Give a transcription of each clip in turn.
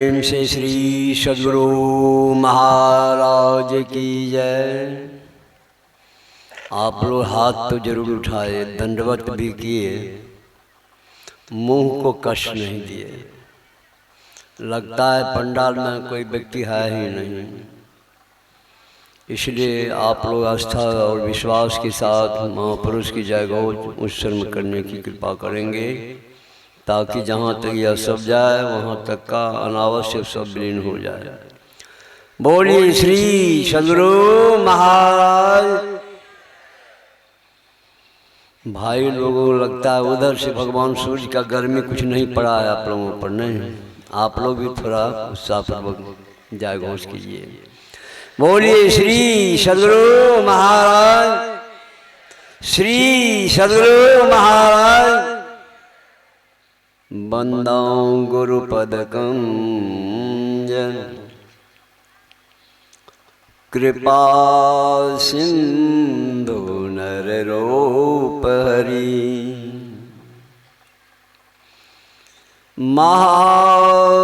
प्रेम से श्री सद्गुरु महाराज की जय। आप लोग हाथ तो जरूर उठाए, दंडवत भी किए, मुंह को कष्ट नहीं दिए। लगता है पंडाल में कोई व्यक्ति है ही नहीं, इसलिए आप लोग आस्था और विश्वास के साथ महापुरुष की जयघोष उत्सर्ग करने की कृपा करेंगे, ताकि जहाँ तक यह सब जाए वहाँ तक का अनावश्यक सब विलीन हो जाए। बोलिए श्री सद्गुरु महाराज। भाई लोगों को लगता है उधर से भगवान सूर्य का गर्मी कुछ नहीं पड़ा है आप लोगों पर, नहीं? आप लोग भी थोड़ा उत्साहपूर्वक जयघोष कीजिए। बोलिए श्री सद्गुरु महाराज, श्री सद्गुरु महाराज। बंदाऊं गुरुपदकं जन कृपा सिंधु नररूप हरि, महामोह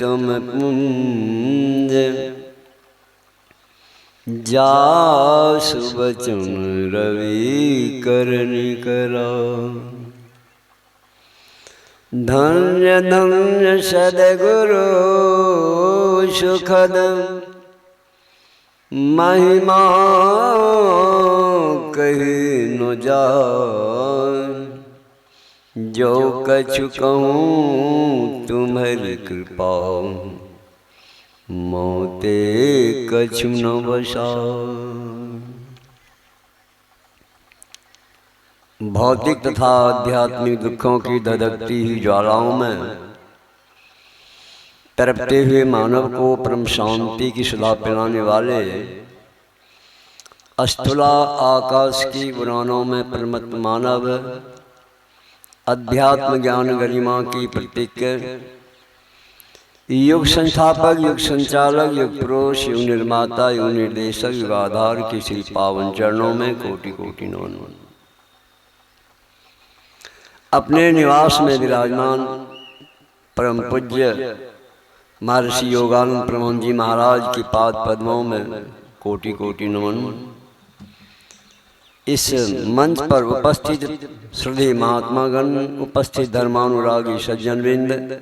तुम पुंज जासु बचन रवि करनि करा। धन्य धन्य सद्गुरु सुखद महिमा कही न जाय, जो कछु कहूँ तुम्हारी कृपा, मोते कछु न बसाय। भौतिक तथा आध्यात्मिक दुखों की धधकती हुई ज्वालाओं में तड़पते हुए मानव को परम शांति की सुधा पिलाने वाले अस्थूला आकाश की उड़ानों में परमत मानव, अध्यात्म ज्ञान गरिमा की प्रतीक, युग संस्थापक, युग संचालक, युग पुरुष, युग निर्माता, युग निर्देशक, युग आधार की श्री पावन चरणों में कोटि कोटि नमन। अपने निवास में विराजमान परम पूज्य महर्षि योगानंद प्रमोहन जी महाराज के पाद पद्मों में कोटि कोटि नमन। इस मंच पर उपस्थित श्रद्धेय महात्मागण, उपस्थित धर्मानुरागी सज्जनवृंद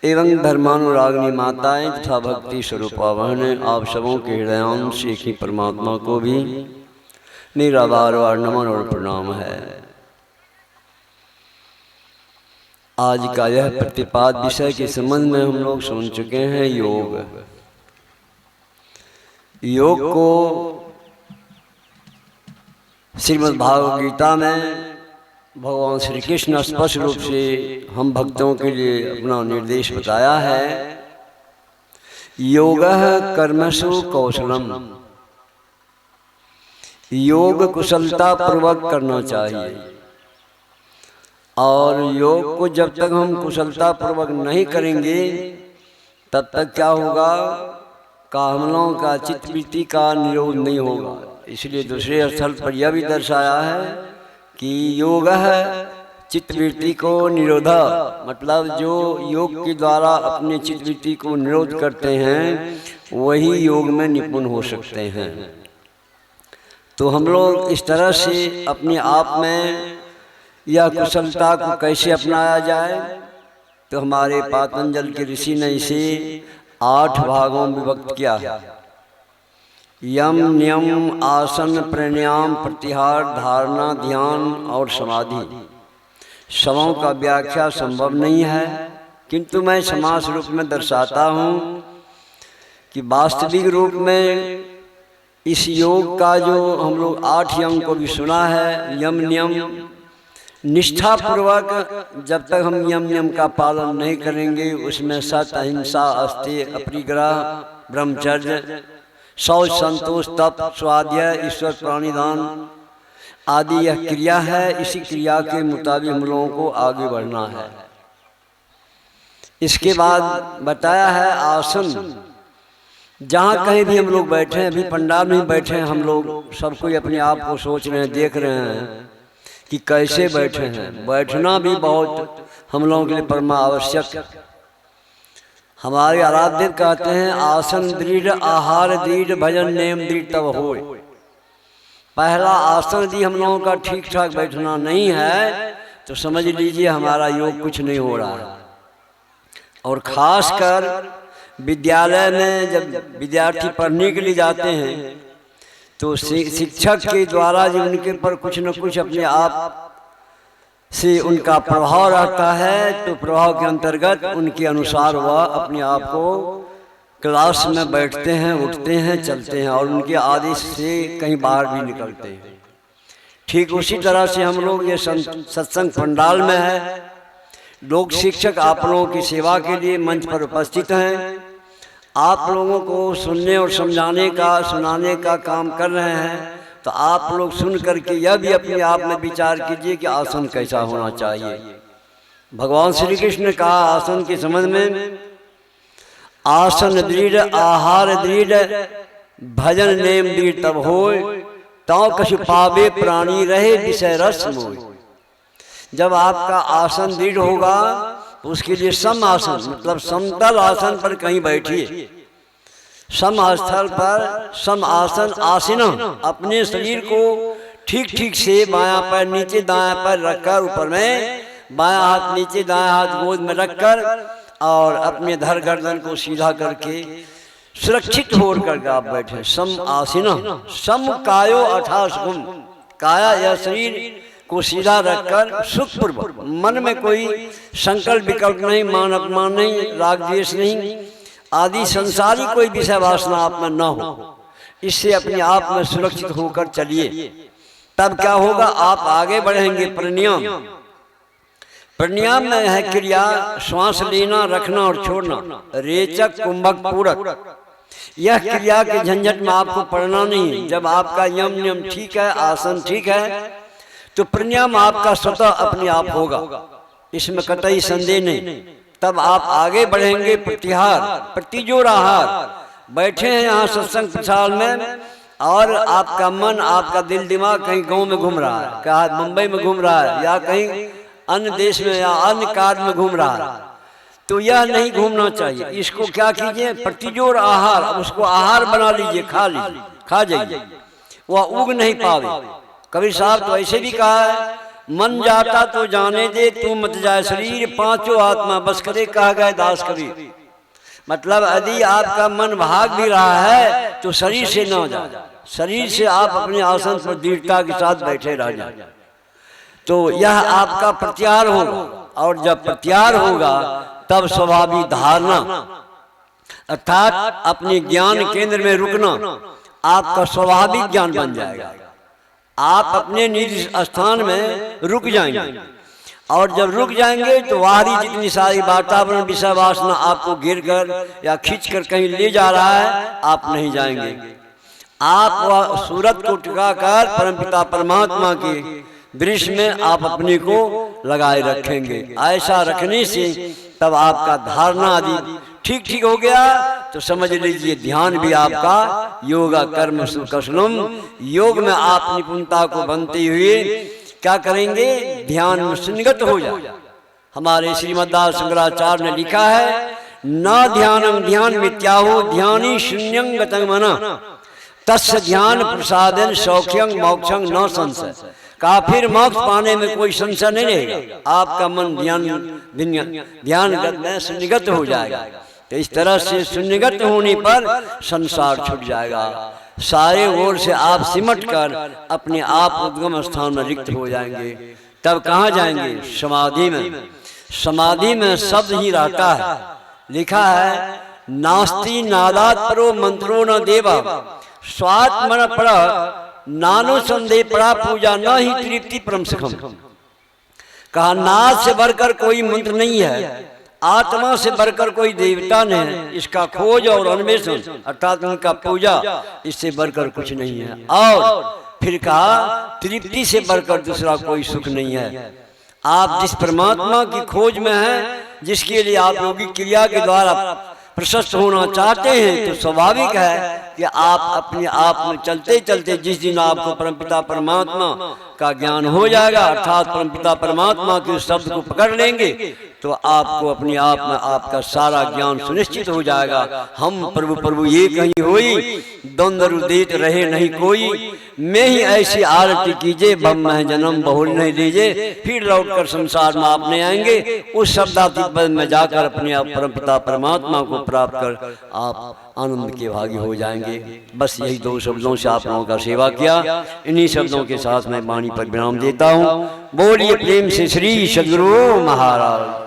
एवं धर्मानुरागिनी माताएं तथा भक्ति स्वरूपा बहनें, आप सबों के हृदयांश एक ही परमात्मा को भी मेरा बार बार नमन और प्रणाम है। आज का यह प्रतिपाद विषय के संबंध में हम लोग सुन चुके हैं, योग। योग को श्रीमद् भागवत गीता में भगवान श्री कृष्ण स्पष्ट रूप से हम भक्तों के लिए अपना निर्देश बताया है। योगः कर्मसु कौशलम, योग कुशलता पूर्वक करना चाहिए। और योग को जब तक हम कुशलता पूर्वक नहीं करेंगे तब तक क्या होगा, कामनाओं का, चित्तवृत्ति का निरोध नहीं होगा। इसलिए दूसरे स्थल पर यह भी दर्शाया है कि योग है चित्तवृत्ति को निरोधा, मतलब जो योग के द्वारा अपने चित्तवृत्ति को निरोध करते हैं वही योग में निपुण हो सकते हैं। तो हम लोग इस तरह से अपने आप में यह कुशलता को कैसे अपनाया जाए, तो हमारे पातंजल के ऋषि ने इसे 8 भागों में विभक्त किया है। यम, नियम, आसन, प्राणायाम, प्रत्याहार, धारणा, ध्यान और समाधि। सबों का व्याख्या संभव नहीं है, किंतु मैं समास रूप में दर्शाता हूँ कि वास्तविक रूप में इस योग का जो हम लोग 8 यम को भी सुना है, यम नियम, निष्ठा पूर्वक जब तक हम यम नियम का पालन नहीं करेंगे, उसमें सत्य, अहिंसा, अस्तेय, अपरिग्रह, ब्रह्मचर्य, शौच, संतोष, तप, स्वाध्याय, ईश्वर प्राणिदान आदि यह क्रिया है। इसी क्रिया के मुताबिक हम लोगों को आगे बढ़ना है। इसके बाद बताया है आसन। जहाँ कहीं भी हम लोग बैठे हैं, अभी पंडाल में बैठे हैं हम लोग, सब कोई अपने आप को सोच रहे हैं, देख रहे हैं कि कैसे बैठे हैं। बैठना भी बहुत हम लोगों के लिए परमा आवश्यक है। हमारे आराध्य कहते हैं आसन दृढ़ आहार दृढ़ भजन नेम दृढ़ तब होए। पहला आसन यदि हम लोगों का ठीक ठाक बैठना नहीं है तो समझ लीजिए हमारा योग कुछ नहीं हो रहा है। और खासकर विद्यालय में जब विद्यार्थी पढ़ने के लिए जाते हैं तो शिक्षक के द्वारा जो उनके पर कुछ न कुछ अपने आप से उनका प्रभाव रहता है, तो प्रभाव के अंतर्गत उनके अनुसार वह अपने आप को क्लास में बैठते हैं, उठते हैं, चलते हैं और उनके आदेश से कहीं बाहर भी निकलते हैं। ठीक उसी तरह से हम लोग ये सत्संग पंडाल में है, लोग शिक्षक आप लोगों की सेवा के लिए मंच पर उपस्थित हैं। आप लोगों को सुनने और समझाने का सुनाने का काम कर रहे हैं, तो आप लोग सुन करके यह भी अपने आप में विचार कीजिए कि आसन कैसा होना चाहिए। भगवान श्री कृष्ण ने कहा आसन के संबंध में, आसन दृढ़ आहार दृढ़ भजन नेम दृढ़ तब होय, ताऊ कछु पावे प्राणी रहे विषय रस मोय। जब आपका आसन दृढ़ होगा तो उसके लिए सम आसन मतलब समतल आसन पर कहीं बैठिए। सम स्थल पर सम आसन आसीना अपने शरीर को ठीक ठीक से बायां पैर नीचे दायां पैर रखकर ऊपर में, बायां हाथ नीचे दायां हाथ गोद में रखकर और अपने धड़ गर्दन को सीधा करके सुरक्षित होकर करके आप बैठे। सम आसीना सम कायो अठास गुम, काया या शरीर को सीधा रखकर सुखपूर्वक, मन में कोई संकल्प विकल्प नहीं, मान अपमान नहीं, राग द्वेष नहीं आदि संसारी कोई विषय वासना आप में न हो। इससे अपने आप में सुरक्षित होकर चलिए, तब क्या होगा आप आगे बढ़ेंगे। प्राणायाम, प्राणायाम में है क्रिया श्वास लेना रखना और छोड़ना, रेचक कुंभक पूरक। यह क्रिया के झंझट में आपको पड़ना नहीं। जब आपका यम नियम ठीक है, आसन ठीक है, तो प्राणायाम आपका स्वतः अपने आप होगा, इसमें कतई संदेह नहीं। तब आप आगे बढ़ेंगे। प्रतिहार प्रतिजोर आहार, बैठे हैं यहाँ सत्संग प्रसाद में और आपका मन आपका दिल दिमाग कहीं गांव में घूम रहा है, कहीं मुंबई में घूम रहा है या कहीं अन्य देश में या अन्य कार्य में घूम रहा है, तो यह नहीं घूमना चाहिए। इसको क्या कीजिए, प्रतिजोर आहार, उसको आहार बना लीजिए, खा लीजिए, खा जाइए, वह उग नहीं पावे। कबीर साहब तो ऐसे भी कहा है, मन जाता तो जाने दे तू मत जाए शरीर, पांचों आत्मा बस करे कहा गए दास कबीर। मतलब यदि आपका मन भाग भी रहा है तो शरीर से न जाए, शरीर से आप अपने आसन पर दृढ़ता के साथ बैठे रह जाए। तो यह आपका प्रत्याहार होगा, और जब प्रत्याहार होगा तब स्वाभाविक धारणा अर्थात अपने ज्ञान केंद्र में रुकना आपका स्वाभाविक ज्ञान बन जाएगा। आप अपने निज स्थान में रुक जाएंगे, और जब रुक जाएंगे तो बाहरी जितनी सारी वातावरण विषय वासना आपको गिर कर या खींच कर कहीं ले जा रहा है, आप नहीं जाएंगे। आप वह सूरत को टिकाकर परमपिता परमात्मा के दृश्य में आप अपने को लगाए रखेंगे। ऐसा रखने से तब आपका धारणा आदि ठीक ठीक हो गया तो समझ लीजिए ध्यान भी आपका योगा कर्म सुकसलम, योग में आप निपुणता को बनते हुए क्या करेंगे, ध्यान में सुनिगत हो जाए। हमारे श्रीमद्दास शंकराचार्य ने लिखा है, न ध्यानम ध्यान मित्याहो ध्यानी शून्यं गतं मना तस्य ध्यान प्रसादन सौख्यं मोक्षं न संशय। कहा फिर मोक्ष पाने में कोई संशय नहीं रहेगा, आपका मन ध्यान में सुनिगत हो जाएगा। तो इस तरह से शून्यगत होने पर संसार छूट जाएगा, सारे ओर से आप सिमट कर अपने आप उद्गम स्थान में रिक्त हो जाएंगे। तब कहाँ जाएंगे, समाधि में। समाधि में शब्द ही रहता है। लिखा है, नास्ति नादात परो मंत्रो न देवा स्वात्मन पड़ा नानो संदेह पड़ा पूजा न ही तृप्ति परम सुखम। कहा नाद से बढ़कर कोई मंत्र नहीं है, आत्मा से बढ़कर कोई देवता नहीं है, इसका खोज और अन्वेषण अर्थात उनका पूजा, इससे बढ़कर कुछ नहीं है। और फिर कहा तृप्ति से बढ़कर दूसरा कोई सुख नहीं है। आप जिस परमात्मा की खोज में हैं, जिसके लिए आप योगिक क्रिया के द्वारा प्रशस्त होना चाहते हैं तो स्वाभाविक है कि आप अपने आप में चलते चलते जिस दिन आपको परमपिता परमात्मा का ज्ञान हो जाएगा, अर्थात परमपिता परमात्मा के शब्द को पकड़ लेंगे, तो आपको अपने आप में आपका सारा ज्ञान सुनिश्चित हो जाएगा। हम प्रभु प्रभु ये कहीं होई, द्वंद्व उदित रहे नहीं कोई, मैं ही ऐसी आरती कीजिए, बम में जन्म बहुल नहीं लीजिए, फिर लौटकर संसार में आप नहीं आएंगे। उस शब्दातीत पद में जाकर अपने आप परमपिता परमात्मा को प्राप्त कर आप आनंद के भागी हो जाएंगे। बस यही दो शब्दों से आप लोगों का सेवा किया। इन्हीं शब्दों के साथ मैं वाणी पर विराम देता हूँ। बोलिए प्रेम से श्री सद्गुरु महाराज।